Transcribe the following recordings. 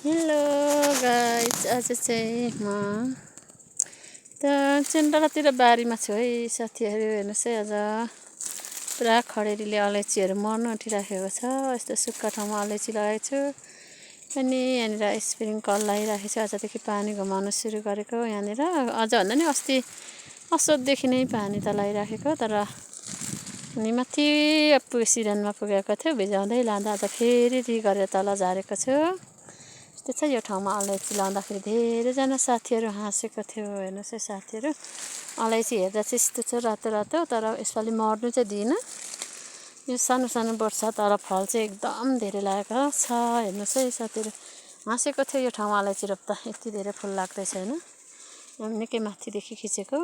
Hello guys, आज चाहिँ म त चेन्डालातिर बारीमा छु है साथीहरू। हेर्नुहोस् है, आज पुरा खडेरीले अलैँचीहरू मर्न उठिराखेको छ। यस्तो सुक्खा ठाउँमा अलैँची लगाएको छु अनि यहाँनिर स्प्रिङ्कल लगाइराखेको छु। आजदेखि पानी घुमाउन सुरु गरेको यहाँनिर। अझ भन्दा नि अस्ति असोजदेखि नै पानी त लगाइराखेको, तर अनि माथि सिजनमा पुगेको थियो, भिजाउँदै लाँदा आज फेरि गरेर तल झारेको छु। यस्तो छ यो ठाउँमा अलैँची लाउँदाखेरि धेरैजना साथीहरू हाँसेको थियो। हेर्नुहोस् है साथीहरू, अलैँची हेर्दा चाहिँ यस्तो छ रातो रातो, तर यसपालि मर्नु चाहिँ दिइनँ। यो सानो सानो बोट छ, तर फल चाहिँ एकदम धेरै लागेको छ। हेर्नुहोस् है साथीहरू, हाँसेको थियो यो ठाउँमा अलैँची रोप्दा यति धेरै फुल लाग्दैछ होइन। निकै माथिदेखि खिचेको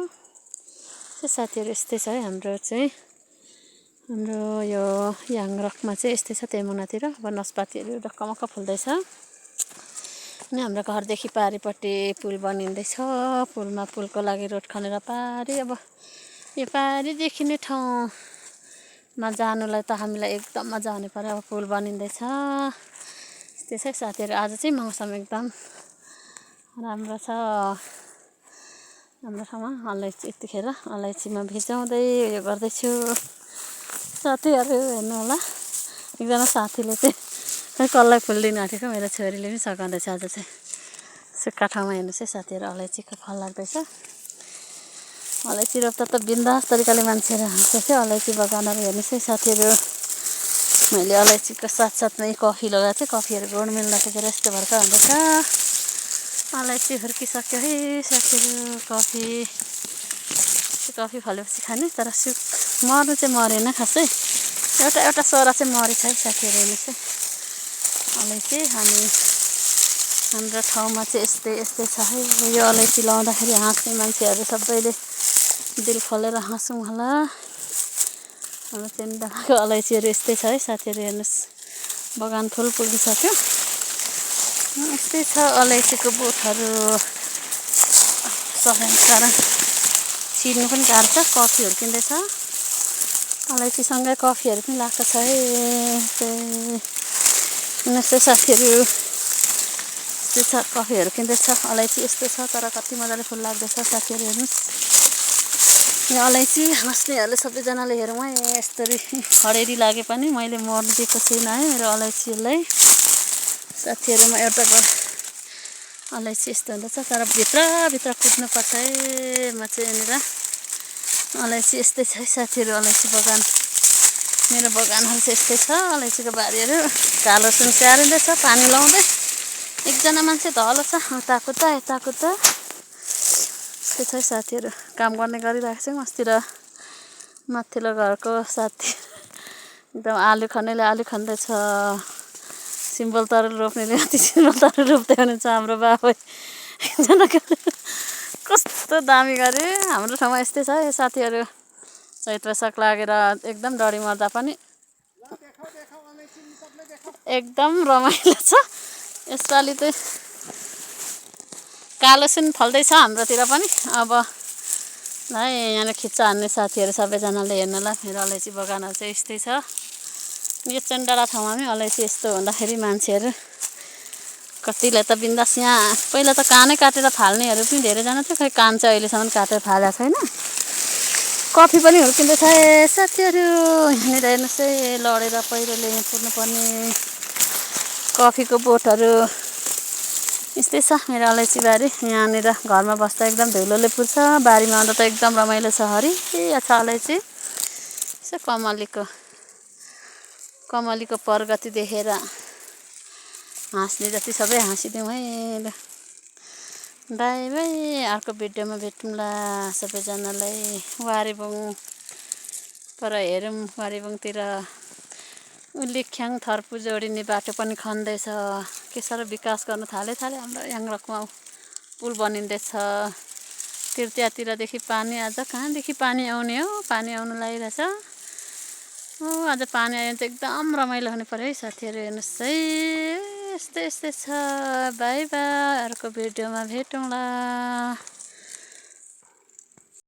साथीहरू। यस्तै छ है हाम्रो यो याङरकमा चाहिँ यस्तै छ। तेमुनातिर अब नस्पातीहरू ढक्कमक्क फुल्दैछ अनि हाम्रो घरदेखि पारिपट्टि पुल बनिँदैछ। पुलको लागि रोड खनेर पारि, अब यो पारिदेखि नै ठाउँमा जानुलाई त हामीलाई एकदम मजा आउने पर्यो। अब पुल बनिँदैछ। त्यसै साथीहरू, आज चाहिँ मौसम एकदम राम्रो छ हाम्रो ठाउँमा। अलैँची यतिखेर अलैँचीमा भिजाउँदै उयो गर्दैछु साथीहरू। हेर्नु होला, एकजना साथीले चाहिँ कसलाई फुल दिन आँटेको, मेरो छोरीले पनि सघाउँदैछ। आज चाहिँ सुक्खा ठाउँमा हेर्नुहोस् है साथीहरू, अलैँचीको फल लाग्दैछ। अलैँची रोप्दा त बिन्दास तरिकाले मान्छेहरू हाँस्छ थियो। अलैँची बगानहरू हेर्नुहोस् है साथीहरू। मैले अलैँचीको साथसाथमै कफी लगाएको थिएँ। कफीहरू गुण मिल्न पुगेर यस्तो भर्खर हुँदैछ। अलैँची हुर्किसक्यो है साथीहरू। कफी फलेपछि खाने, तर मर्नु चाहिँ मरेन खासै। एउटा सरा चाहिँ मरेछ है साथीहरू। हेर्नुहोस् है अलैँची। अनि हाम्रो ठाउँमा चाहिँ यस्तै छ है। यो अलैँची लाउँदाखेरि हाँस्ने मान्छेहरू सबैले दिल खोलेर हाँसौँ होला। हाम्रो चेन्डाको अलैँचीहरू यस्तै छ है साथीहरू। हेर्नुहोस्, बगान फुल पुगिसक्यो। यस्तै छ अलैँचीको बोटहरू। कारण छिर्नु पनि गाह्रो छ। कफी हुर्किँदैछ, अलैँचीसँगै कफीहरू पनि लाग्छ है। हेर्नुहोस् है साथीहरू, यस्तै छ, कफी हुर्किँदैछ। अलैँची यस्तो छ, तर कति मजाले फुल लाग्दैछ साथीहरू। हेर्नुहोस् यो अलैँची हाँस्नेहरूले सबैजनाले हेरौँ है। यस्तरी खडेरी लागे पनि मैले मर्नु दिएको छुइनँ है मेरो अलैँचीलाई साथीहरूमा। एउटा अलैँची यस्तो हुँदैछ, तर भित्र कुद्नुपर्छ है। म चाहिँ यहाँनिर अलैँची यस्तै छ है साथीहरू। अलैँची बगान, मेरो बगानहरू चाहिँ यस्तै छ। अलैँचीको बारीहरू कालो सुन स्याहारिँदैछ पानी लाउँदै। एकजना मान्छे धलो छ, यताकुता यस्तै छ है साथीहरू। काम गर्ने गरिरहेको छु। अस्ति र माथिल्लो घरको साथी एकदम आलु खन्नेले आलु खन्दैछ, सिम्बल तरुल रोप्नेले माथि सिम्बल तरुल रोप्दै हुनुहुन्छ। हाम्रो बाबै एकजनाको कस्तो दामी गरे। हाम्रो ठाउँमा यस्तै छ है साथीहरू। चैत वैशाख लागेर एकदम डढी मर्दा पनि एकदम रमाइलो छ। यसपालि चाहिँ कालो सुन फल्दैछ हाम्रोतिर पनि। अब है यहाँनिर खिच्चा हान्ने साथीहरू सबैजनाले हेर्नु होला। मेरो अलैँची बगानहरू चाहिँ यस्तै छ। यो चेन्डाला ठाउँमा पनि अलैँची यस्तो हुँदाखेरि मान्छेहरू कतिले त बिन्दास, यहाँ पहिला त कानै काटेर फाल्नेहरू पनि धेरैजना थियो, खै कान चाहिँ अहिलेसम्म काटेर फालेको छैन। कफी पनि हुर्किँदैछ साथीहरू। यहाँनिर हेर्नुहोस् है, लडेर पहिरोले पुर्नुपर्ने कफीको बोटहरू यस्तै छ मेरो अलैँची बारी। यहाँनिर घरमा बस्दा एकदम धुलोले पुर्छ, बारीमा आउँदा त एकदम रमाइलो छ। हरिया छ अलैँची। यसो कमलीको प्रगति देखेर हाँस्ने जति सबै हाँसिदिउँ है। बाई बाई, अर्को भिडियोमा भेटौँला सबैजनालाई। वारेबुङ पर हेरौँ, वारेबुङतिर उलिख्याङ थर्पु जोडिने बाटो पनि खन्दैछ। के साह्रो विकास गर्न थाले हाम्रो याङरकमा पुल बनिँदैछ। तिर्तियातिरदेखि पानी, आज कहाँदेखि पानी आउने हो, पानी आउनु लागिरहेछ। आज पानी आयो भने चाहिँ एकदम रमाइलो हुने पर्यो है साथीहरू। हेर्नुहोस् है, यस्तै छ। बाई बाई, अर्को भिडियोमा भेटौँला।